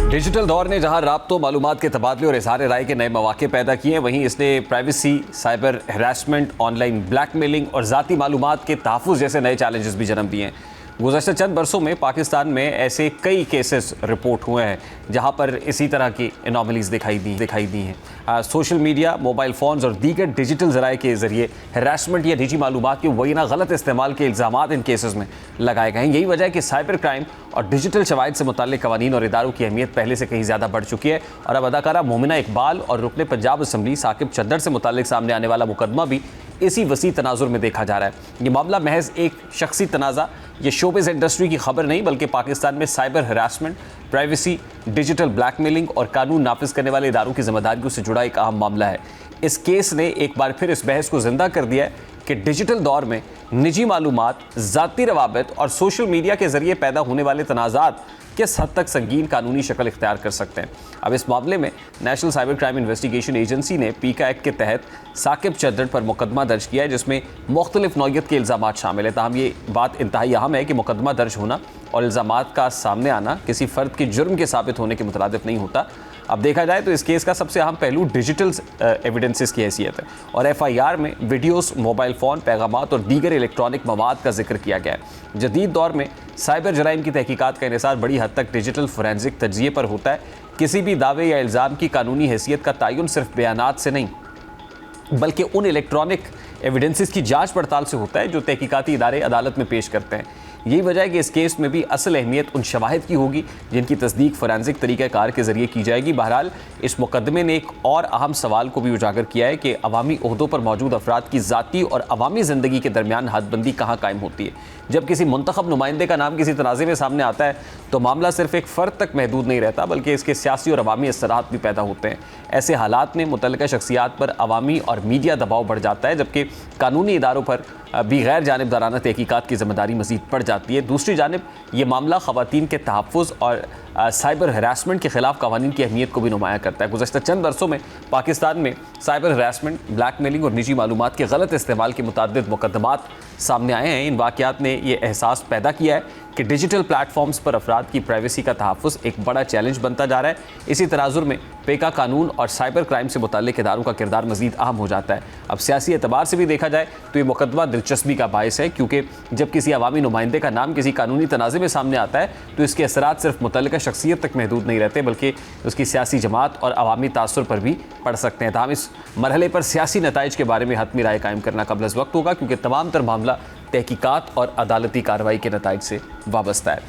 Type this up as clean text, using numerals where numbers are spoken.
Digital दौर ने जहां राब्तों, मालूमात के तबादले और इज़हार राय के नए मौके पैदा किए हैं, वहीं इसने privacy, cyber harassment, online blackmailing और ज़ाती मालूमात के तहफ़्फ़ुज़ जैसे नए चैलेंजेस भी जन्म दिए हैं। गुज़श्ता चंद बरसों में पाकिस्तान में ऐसे कई केसेस रिपोर्ट हुए हैं जहां पर इसी तरह की एनॉमलीज़ दिखाई दी हैं। सोशल मीडिया, मोबाइल फ़ोन्स और दीगर डिजिटल ज़राए के ज़रिए हैरेसमेंट या निजी मालूमात के वहीना गलत इस्तेमाल के इल्ज़ामात इन केसेस में लगाए गए हैं। यही वजह है कि साइबर क्राइम और डिजिटल शवाहिद से मुताल्लिक़ कवानीन और इदारों की अहमियत पहले से कहीं ज़्यादा बढ़ चुकी है। और अब अदाकारा मोमिना इकबाल और रुकने पंजाब असम्बली साकिब चद्दर से मुताल्लिक़ सामने आने वाला मुकदमा भी इसी वसी तनाजुर में देखा जा रहा है। ये मामला महज एक शख्सी तनाज़ा, ये शोबिज़ इंडस्ट्री की खबर नहीं, बल्कि पाकिस्तान में cyber harassment, privacy, digital blackmailing और कानून नाफिज करने वाले इदारों की जिम्मेदारियों से जुड़ा एक अहम मामला है। इस केस ने एक बार फिर इस बहस को जिंदा कर दिया है कि डिजिटल दौर में निजी मालूमात, ज़ाती रवाबित और सोशल मीडिया के ज़रिए पैदा होने वाले तनाज़ात किस हद तक संगीन कानूनी शक्ल इख्तियार कर सकते हैं। अब इस मामले में national cyber crime investigation agency ने पीका एक्ट के तहत साकिब चद्दर पर मुकदमा दर्ज किया है, जिसमें मुख्तलिफ नौयत के इल्ज़ामात शामिल है। ताहम ये बात इंतहाई अहम है कि मुकदमा दर्ज होना और इल्ज़ामात का सामने आना किसी फ़र्द के जुर्म के साबित होने के मुतरादिफ नहीं होता। अब देखा जाए तो इस केस का सबसे अहम पहलू डिजिटल एविडेंसेस की हैसियत है और FIR में वीडियोस, मोबाइल फ़ोन, पैगामात और दीगर इलेक्ट्रॉनिक मवाद का जिक्र किया गया है। जदीद दौर में साइबर जराइम की तहकीकात का इन्हिसार बड़ी हद तक डिजिटल फोरेंसिक तज्ज़िये पर होता है। किसी भी दावे या इल्ज़ाम की कानूनी हैसियत का तयन सिर्फ बयानात से नहीं, बल्कि उन इलेक्ट्रॉनिक एविडेंसेस की जांच पड़ताल से होता है जो तहकीकाती इदारे अदालत में पेश करते हैं। यही वजह है कि इस केस में भी असल अहमियत उन शवाहिद की होगी जिनकी तस्दीक फोरेंसिक तरीक़ाकार के ज़रिए की जाएगी। बहरहाल इस मुकदमे ने एक और अहम सवाल को भी उजागर किया है कि अवामी ओहदों पर मौजूद अफराद की ज़ाती और अवामी ज़िंदगी के दरमियान हदबंदी कहाँ कायम होती है। जब किसी मुंतखब नुमाइंदे का नाम किसी तनाज़े में सामने आता है तो मामला सिर्फ एक फ़र्द तक महदूद नहीं रहता, बल्कि इसके सियासी और अवामी असरात भी पैदा होते हैं। ऐसे हालात में मुतल्लिका शख्सियात पर अवामी और मीडिया दबाव बढ़ जाता है, जबकि कानूनी इदारों पर भी गैर जानिबदाराना तहकीकात की जिम्मेदारी मज़ीद बढ़ जाती है। दूसरी जानिब ये मामला ख़वातीन के तहफ़्फ़ुज़ और साइबर हैरेसमेंट के ख़िलाफ़ कवानीन की अहमियत को भी नुमाया करता है। गुज़श्ता चंद बरसों में पाकिस्तान में साइबर हैरेसमेंट, ब्लैकमेलिंग और निजी मालूमात के गलत इस्तेमाल के मुतअद्दिद मुकदमात सामने आए हैं। इन वाक़यात ने यह एहसास पैदा किया है कि डिजिटल प्लेटफॉर्म्स पर अफराद की प्राइवेसी का तहफ़्फ़ुज़ एक बड़ा चैलेंज बनता जा रहा है। इसी तनाजुर में पेका कानून और साइबर क्राइम से मुताल्लिक़ इदारों का किरदार मज़ीद अहम हो जाता है। अब सियासी एतबार से भी देखा जाए तो ये मुकदमा दिलचस्पी का बायस है, क्योंकि जब किसी अवामी नुमाइंदे का नाम किसी कानूनी तनाज़े में सामने आता है तो इसके असरात सिर्फ मुतल्लिका शख्सियत तक महदूद नहीं रहते, बल्कि उसकी सियासी जमात और अवामी तासुर पर भी पड़ सकते हैं। ताहम इस मरहले पर सियासी नताइज के बारे में हतमी राय कायम करना कबल अज़ वक्त होगा, क्योंकि तमाम तर मामला तहकीकात और अदालती कार्रवाई के नताइज से वाबस्ता है।